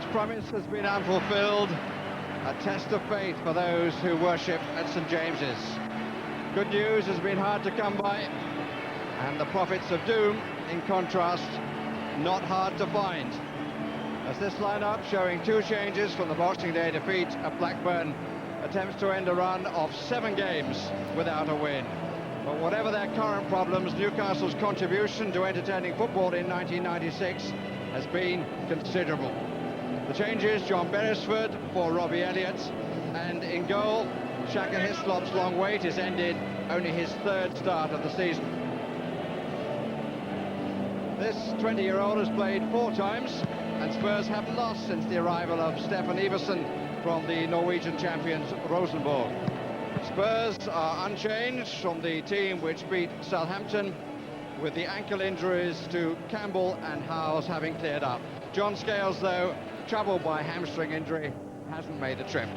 Tonight's promise has been unfulfilled, a test of faith for those who worship at St James's. Good news has been hard to come by, and the prophets of doom, in contrast, not hard to find. As this lineup, showing 2 changes from the Boxing Day defeat at Blackburn, attempts to end a run of 7 games without a win. But whatever their current problems, Newcastle's contribution to entertaining football in 1996 has been considerable. The changes: John Beresford for Robbie Elliott, and in goal, Shaka Hislop's long wait is ended, only his 3rd start of the season. This 20-year-old has played 4 times, and Spurs haven't lost since the arrival of Stefan Iversen from the Norwegian champions Rosenborg. Spurs are unchanged from the team which beat Southampton, with the ankle injuries to Campbell and Howes having cleared up. John Scales, though, troubled by hamstring injury, hasn't made the trip.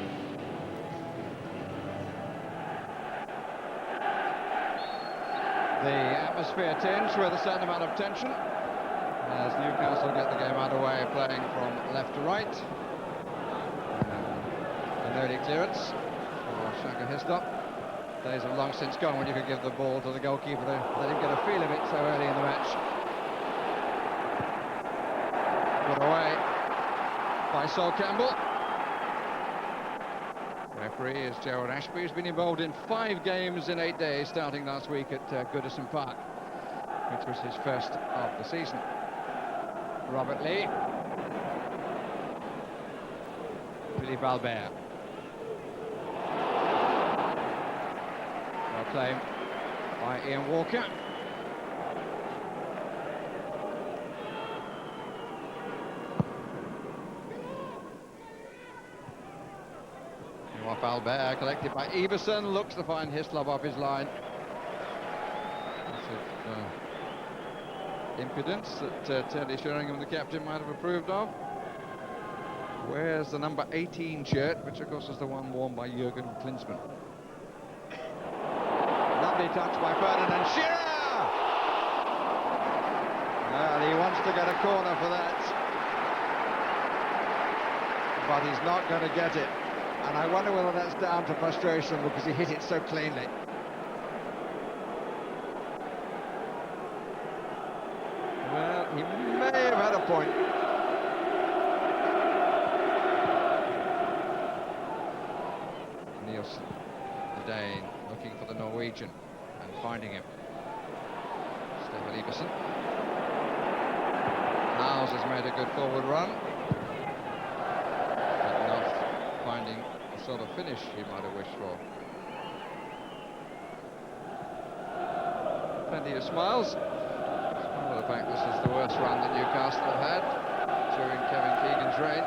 The atmosphere tinged with a certain amount of tension as Newcastle get the game underway, playing from left to right. An early clearance for Shaka Hislop. Days have long since gone when you could give the ball to the goalkeeper to let him get a feel of it so early in the match. Put away by Sol Campbell. Referee is Gerald Ashby, who's been involved in 5 games in 8 days, starting last week at Goodison Park, which was his first of the season. Robert Lee. Philippe Albert. Well claimed by Ian Walker. Off Albert, collected by Iversen, looks to find Hislop off his line. Impudence that Teddy Sheringham, the captain, might have approved of. Wears the number 18 shirt, which of course is the one worn by Jurgen Klinsmann. Lovely touch by Ferdinand Shearer! Well, he wants to get a corner for that, but he's not going to get it. And I wonder whether that's down to frustration because he hit it so cleanly. Well, he may have had a point. Nielsen, the Dane, looking for the Norwegian and finding him. Stefan Iversen. Howes has made a good forward run. But not finding the sort of finish he might have wished for. Plenty of smiles. Well, the fact this is the worst run that Newcastle have had during Kevin Keegan's reign.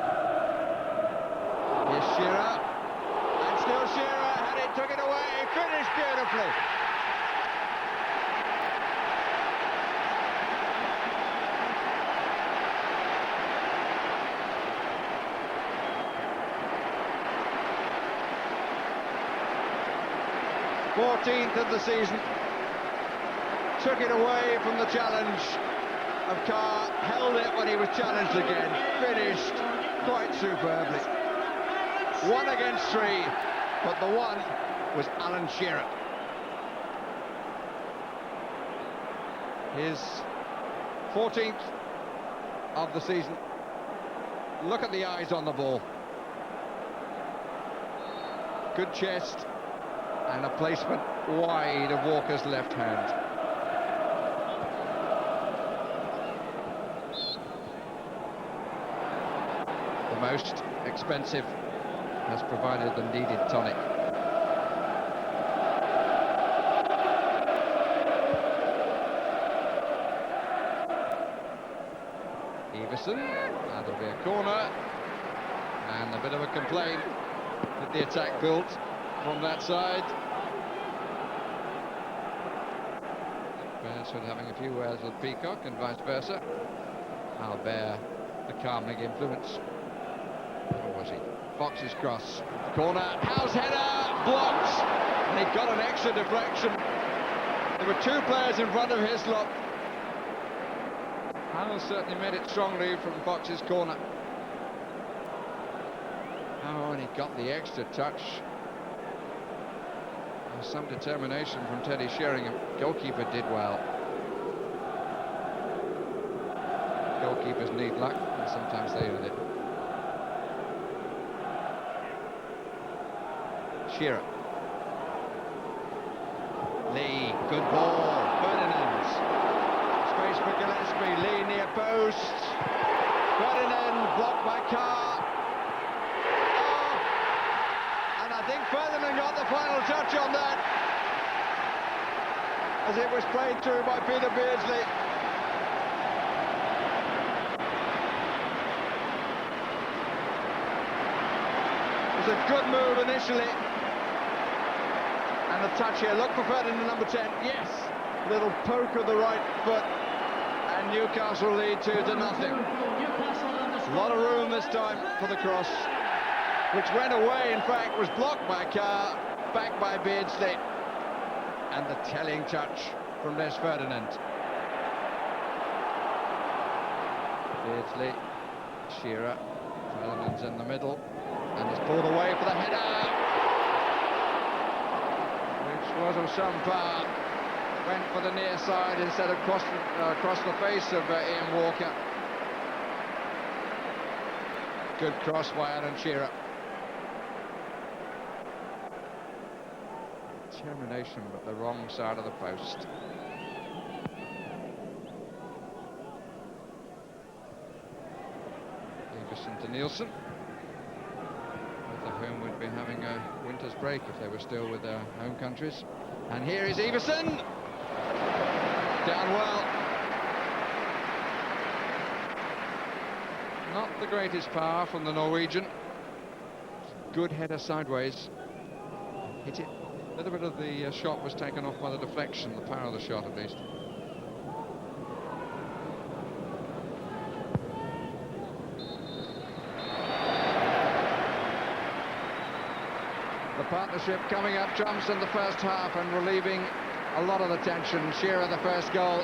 Here's Shearer, and still Shearer had it, took it away, finished beautifully. '14th of the season. Took it away from the challenge of Carr, held it when he was challenged again, finished quite superbly. 1 against 3, but the one was Alan Shearer. His 14th of the season. Look at the eyes on the ball. Good chest and a placement wide of Walker's left hand. The most expensive has provided the needed tonic. Iversen, that'll be a corner, and a bit of a complaint that the attack built from that side. Beresford having a few words with Peacock and vice versa. Albert, the calming influence. Or was he? Fox's cross, corner, Howes header, blocked, and he got an extra deflection. There were 2 players in front of Hislop. Howes certainly made it strongly from Fox's corner. Oh, and he got the extra touch. There's some determination from Teddy Sheringham. Goalkeeper did well. Goalkeepers need luck, and sometimes they earn it. Shearer. Lee, good ball. Ferdinand. Space for Gillespie. Lee near post. Ferdinand blocked by Carr. Oh! And I think Ferdinand got the final touch on that, as it was played through by Peter Beardsley. It was a good move initially. And a touch here. Look for Ferdinand, number 10. Yes! Little poke of the right foot. And Newcastle lead 2-0. A lot of room this time for the cross, which went away, in fact, was blocked by Carr, back by Beardsley. And the telling touch from Les Ferdinand. Beardsley, Shearer, Ferdinand's in the middle, and it's pulled away for the header, which was of some power. Went for the near side instead of across the face of Ian Walker. Good cross by Alan Shearer. Determination, but the wrong side of the post. Everson to Nielsen, both of whom would be having a winter's break if they were still with their home countries. And here is Everson. Down well. Not the greatest power from the Norwegian. Good header sideways. Hit it. A little bit of the shot was taken off by the deflection, the power of the shot at least. The partnership coming up trumps in the first half and relieving a lot of the tension. Shearer the first goal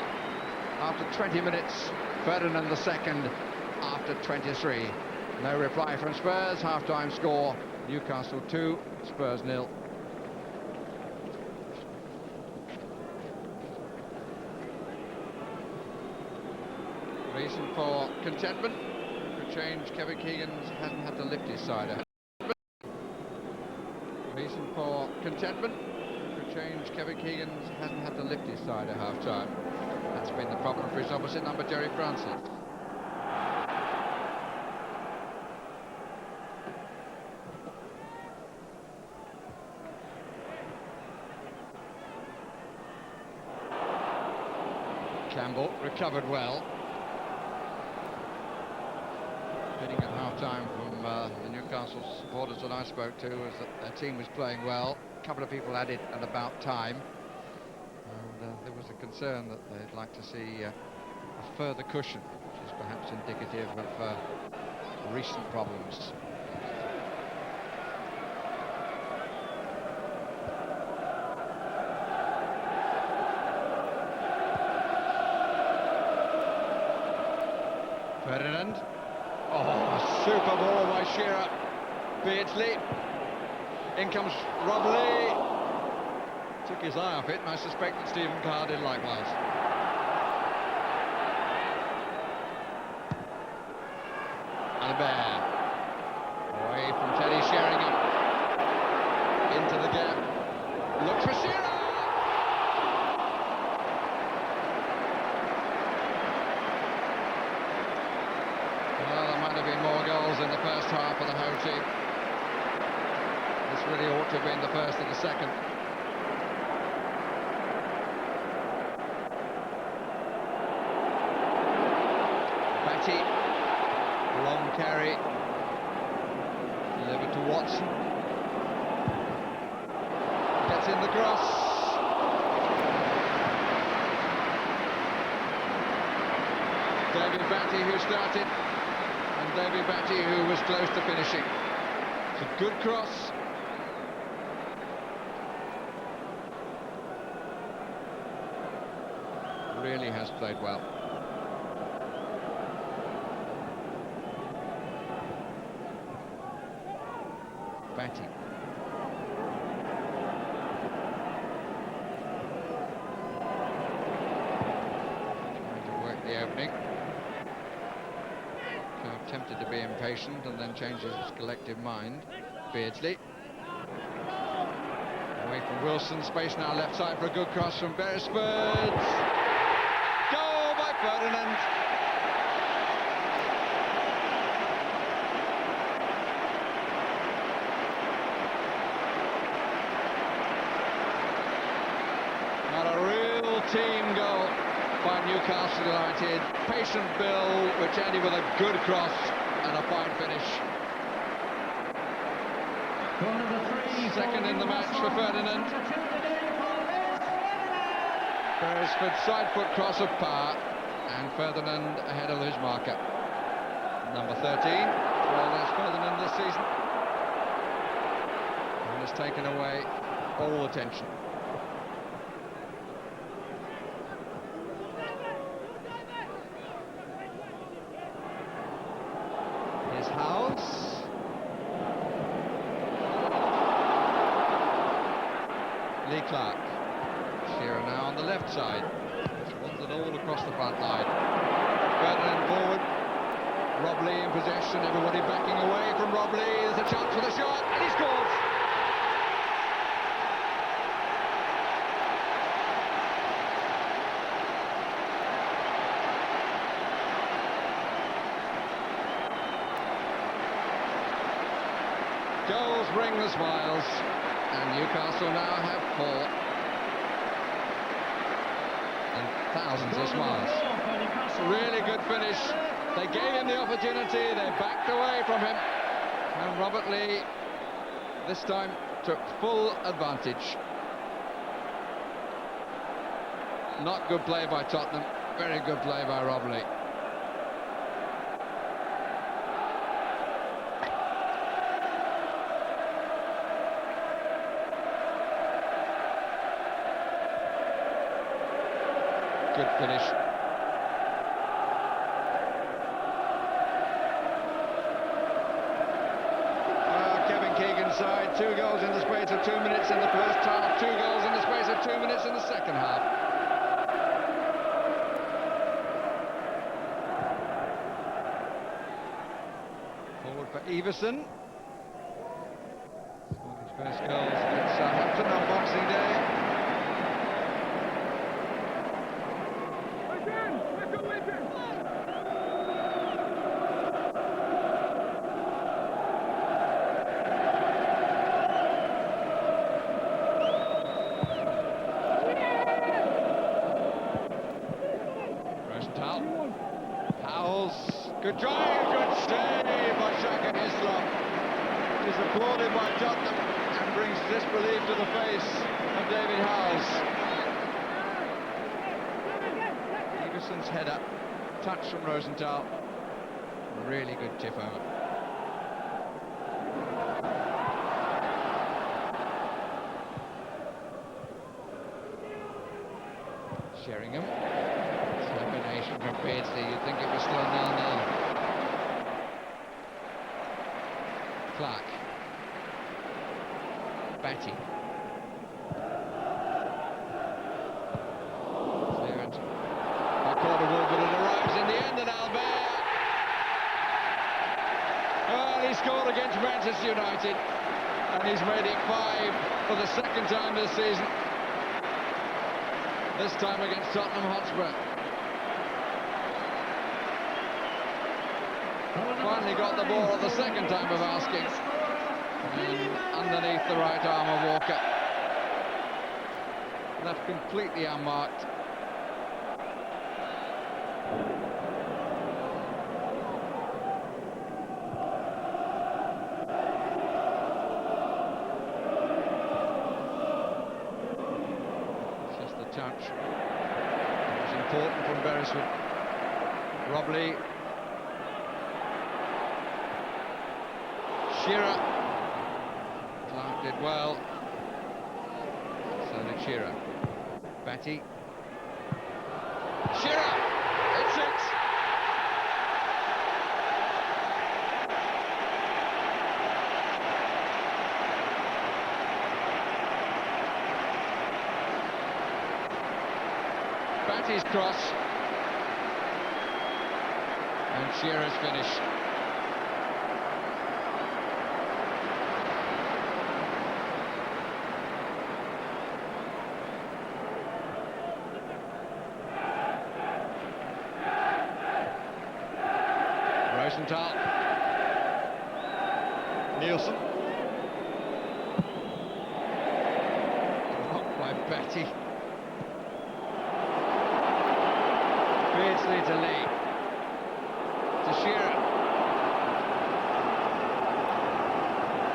after 20 minutes, Ferdinand the second after 23. No reply from Spurs. Half-time score, Newcastle 2, Spurs 0. Reason for contentment. For change, Kevin Keegan hasn't had to lift his side ahead. Reason for contentment. For change, Kevin Keegan hasn't had to lift his side at half-time. That's been the problem for his opposite number, Jerry Francis. Campbell recovered well. Hitting at half-time from the Newcastle supporters that I spoke to was that their team was playing well. A couple of people added at about time, and there was a concern that they'd like to see a further cushion, which is perhaps indicative of recent problems. Ferdinand. Oh, super ball by Shearer. Beardsley. In comes Rob Lee. Took his eye off it, and I suspect that Stephen Carr did likewise. Albert. Away from Teddy Sheringham. Into the gap. Looks for Shearer. More goals in the first half of the home team. This really ought to have been the first and the second. Batty, long carry, delivered to Watson. Gets in the cross. David Batty, who started. David Batty, who was close to finishing. It's a good cross. Really has played well. Batty. Trying to work the opening. Kind of tempted to be impatient and then changes his collective mind. Beardsley. Away from Wilson, space now left side for a good cross from Beresford. Goal by Ferdinand. Not a real team goal by Newcastle United. Patient build, which ended with a good cross and a fine finish. Second in the match for Ferdinand. Beresford side foot cross of power, and Ferdinand ahead of his marker. Number 13, well, that's Ferdinand this season. And has taken away all attention. Here's Howes. Lee Clark. Shearer now on the left side. Just wants it all across the front line. Ferdinand forward. Rob Lee in possession. Everybody backing away from Rob Lee. There's a chance for the shot, and he scores. Goals bring the smiles. And Newcastle now have 4. And thousands of smiles. Really good finish. They gave him the opportunity, they backed away from him. And Robert Lee, this time, took full advantage. Not good play by Tottenham, very good play by Rob Lee. Good finish. Kevin Keegan's side, 2 goals in the space of 2 minutes in the first half, 2 goals in the space of 2 minutes in the second half. Forward for Everson. His first goals against Southampton on Boxing Day. Good drive, good save by Shaka Islam. It is applauded by Tottenham and brings disbelief to the face of David Howes. Everson's header, touch from Rosenthal. Really good tip over. Sheringham. Elimination from Beardsley. You'd think it was still 0-0. Clark. Batty. Clearance. By Corderwood, but it arrives in the end at Albert. Well, he scored against Manchester United, and he's made it 5 for the second time this season. This time against Tottenham Hotspur. Finally got the ball at the second time of asking. And underneath the right arm of Walker. Left completely unmarked. It's just a touch. It was important from Beresford. Rob Lee. Shearer. Clark did well. So did Shearer. Batty. Shearer! It's 6! Batty's cross. And Shearer's finish. Rosenthal. Nielsen. Blocked by Batty. Beardsley to Lee. To Shearer.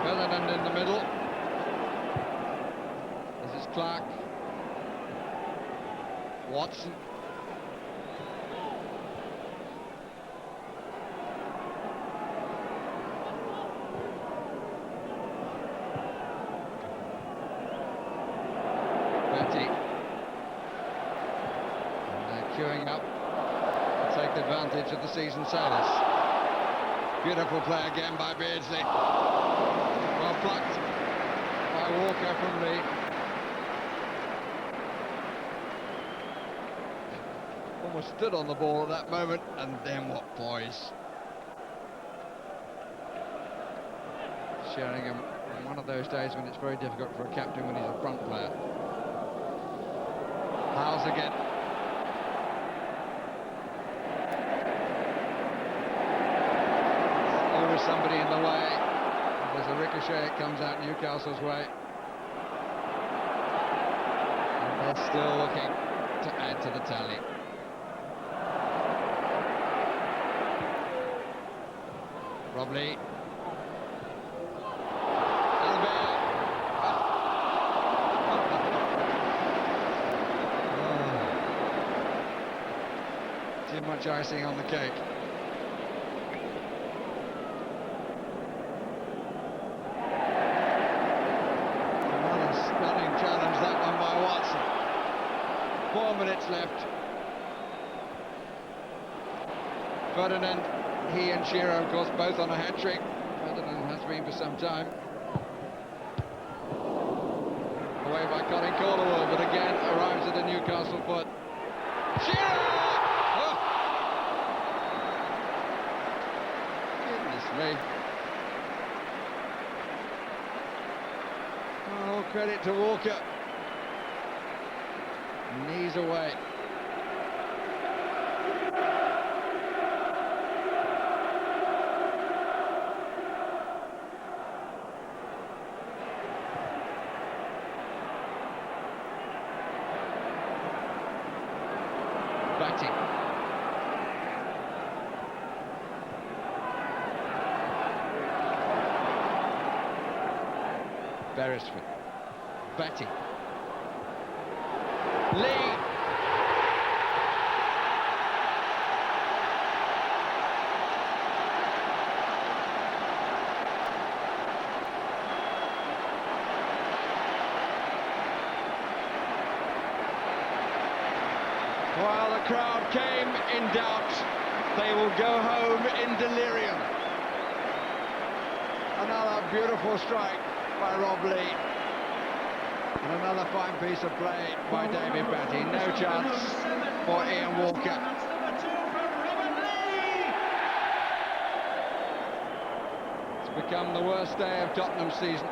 Ferdinand in the middle. This is Clark. Watson. Queuing up to take advantage of the season sailors. Beautiful play again by Beardsley. Well plucked by Walker from Lee. Almost stood on the ball at that moment, and then what poise. Sheringham, on one of those days when it's very difficult for a captain when he's a front player. Howes again. Somebody in the way. There's a ricochet, it comes out Newcastle's way. And they're still looking to add to the tally. Rob Lee. Albert. Oh. Too much icing on the cake. Challenge that one by Watson. 4 minutes left. Ferdinand, he and Shearer, of course, both on a hat-trick. Ferdinand has been for some time. Away by Colin Calderwood, but again arrives at the Newcastle foot. Shearer! Oh. Goodness me. All credit to Walker. Knees away. Batty. Beresford. Batty. Lee. While the crowd came in doubt, they will go home in delirium. Another beautiful strike by Rob Lee. And another fine piece of play by David Batty. No chance for Ian Walker. It's become the worst day of Tottenham's season.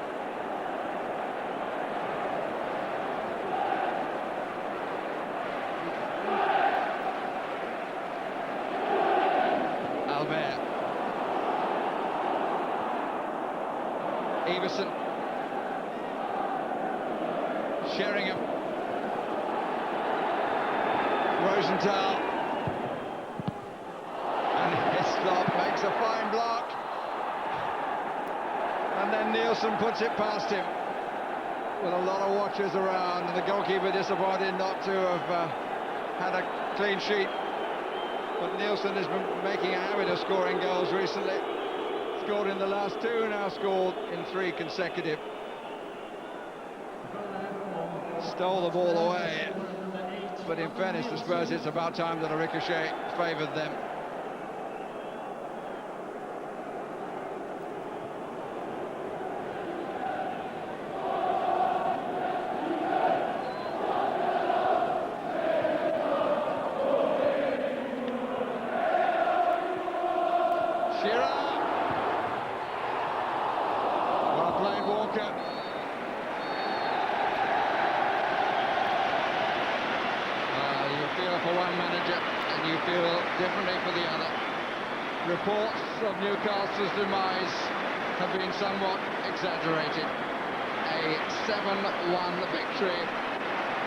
Albert. Everson. Sheringham. Rosenthal. And Hislop makes a fine block. And then Nielsen puts it past him. With a lot of watchers around, and the goalkeeper disappointed not to have had a clean sheet. But Nielsen has been making a habit of scoring goals recently. Scored in the last two, now scored in 3 consecutive. Stole the ball away, but in fairness to Spurs, it's about time that a ricochet favoured them. Shearer. Well played, Walker. You feel for one manager and you feel differently for the other. Reports of Newcastle's demise have been somewhat exaggerated. A 7-1 victory.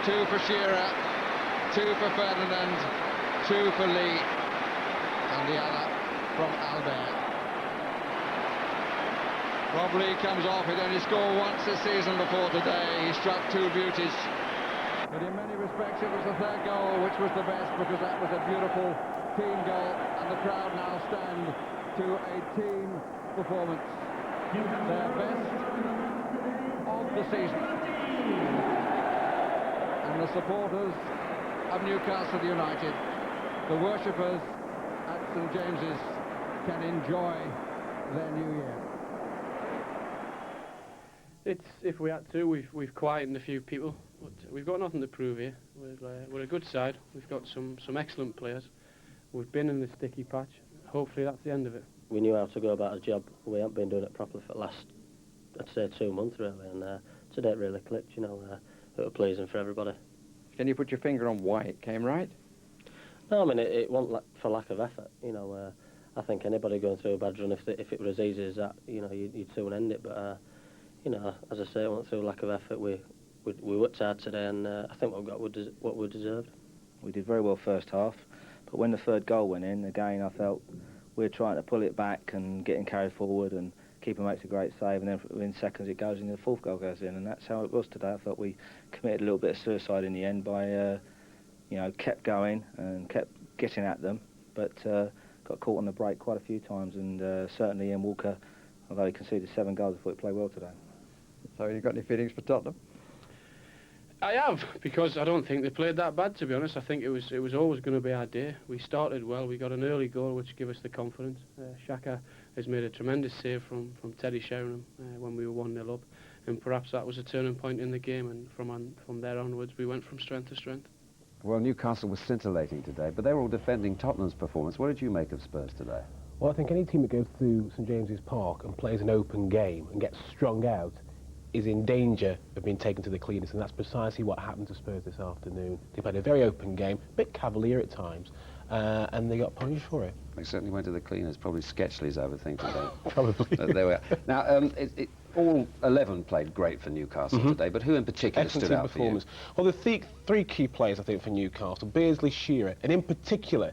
2 for Shearer, 2 for Ferdinand, 2 for Lee, and the other from Albert. Rob Lee comes off. He'd only scored once this season before today. He struck 2 beauties. But in many respects it was the third goal which was the best, because that was a beautiful team goal, and the crowd now stand to a team performance. Their best of the season. And the supporters of Newcastle United, the worshippers at St James's, can enjoy their new year. If we had to, we've quietened a few people, but we've got nothing to prove here. We're a good side. We've got some excellent players. We've been in the sticky patch. Hopefully that's the end of it. We knew how to go about a job. We haven't been doing it properly for the last, I'd say, 2 months really, and today it really clicked. You know, it was pleasing for everybody. Can you put your finger on why it came right? No, I mean it wasn't for lack of effort. You know, I think anybody going through a bad run, if it was as easy as that, you know, you'd soon end it. But you know, as I say, it wasn't through lack of effort. We worked hard today, and I think we got what we deserved. We did very well first half, but when the third goal went in, again, I felt we were trying to pull it back and getting carried forward, and keeper makes a great save, and then within seconds it goes in, and the fourth goal goes in, and that's how it was today. I felt we committed a little bit of suicide in the end by, you know, kept going and kept getting at them, but got caught on the break quite a few times, and certainly Ian Walker, although he conceded 7 goals, I thought he played well today. So you got any feelings for Tottenham? I have, because I don't think they played that bad, to be honest. I think it was always going to be our day. We started well. We got an early goal which gave us the confidence. Xhaka has made a tremendous save from Teddy Sheringham when we were 1-0 up, and perhaps that was a turning point in the game, and from there onwards we went from strength to strength. Well, Newcastle was scintillating today, but they were all defending Tottenham's performance. What did you make of Spurs today? Well, I think any team that goes to St James's Park and plays an open game and gets strung out is in danger of being taken to the cleaners, and that's precisely what happened to Spurs this afternoon. They played a very open game, a bit cavalier at times, and they got punished for it. They certainly went to the cleaners, probably Sketchley's overthink today. Probably. There we are. Now, all 11 played great for Newcastle today, but who in particular stood out for you? Well, the three key players, I think, for Newcastle: Beardsley, Shearer, and in particular,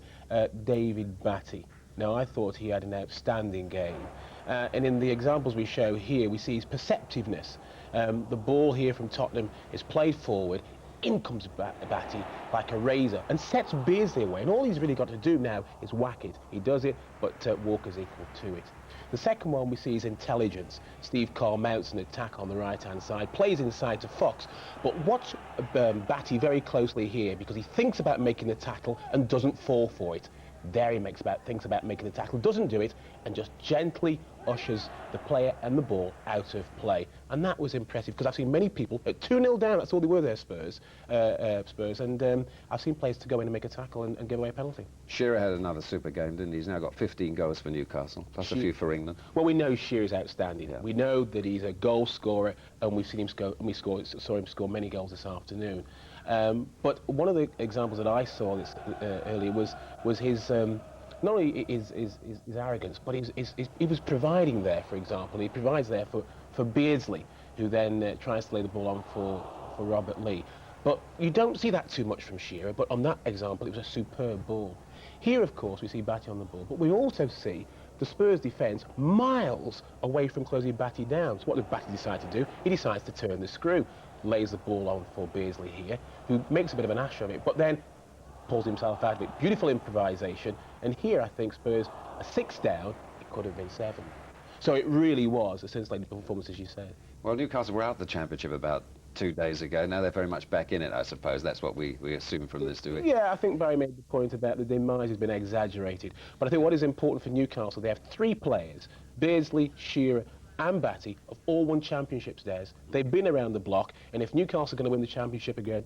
David Batty. Now, I thought he had an outstanding game. And in the examples we show here, we see his perceptiveness. The ball here from Tottenham is played forward, in comes Batty like a razor, and sets Beardsley away. And all he's really got to do now is whack it. He does it, but Walker's equal to it. The second one we see is intelligence. Steve Carr mounts an attack on the right-hand side, plays inside to Fox, but watch Batty very closely here, because he thinks about making the tackle and doesn't fall for it. There he thinks about making the tackle, doesn't do it, and just gently ushers the player and the ball out of play. And that was impressive, because I've seen many people at 2-0 down, that's all they were there, Spurs, and I've seen players to go in and make a tackle and give away a penalty. Shearer had another super game, didn't he? He's now got 15 goals for Newcastle, plus a few for England. Well, we know Shearer's outstanding. Yeah. We know that he's a goal scorer, and we've seen him saw him score many goals this afternoon. But one of the examples that I saw earlier was his not only his arrogance, but he was providing there, for example. He provides there for Beardsley, who then tries to lay the ball on for Robert Lee. But you don't see that too much from Shearer, but on that example, it was a superb ball. Here, of course, we see Batty on the ball, but we also see the Spurs defence miles away from closing Batty down. So what did Batty decide to do? He decides to turn the screw, lays the ball on for Beardsley here, who makes a bit of an ash of it, but then pulls himself out of it. Beautiful improvisation, and here I think Spurs, a 6 down, it could have been 7. So it really was a scintillating performance, as you said. Well, Newcastle were out the Championship about 2 days ago. Now they're very much back in it, I suppose. That's what we assume from this, do we? Yeah, I think Barry made the point about the demise has been exaggerated. But I think what is important for Newcastle, they have 3 players, Beardsley, Shearer and Batty, have all won championships, Des. They've been around the block, and if Newcastle are going to win the Championship again,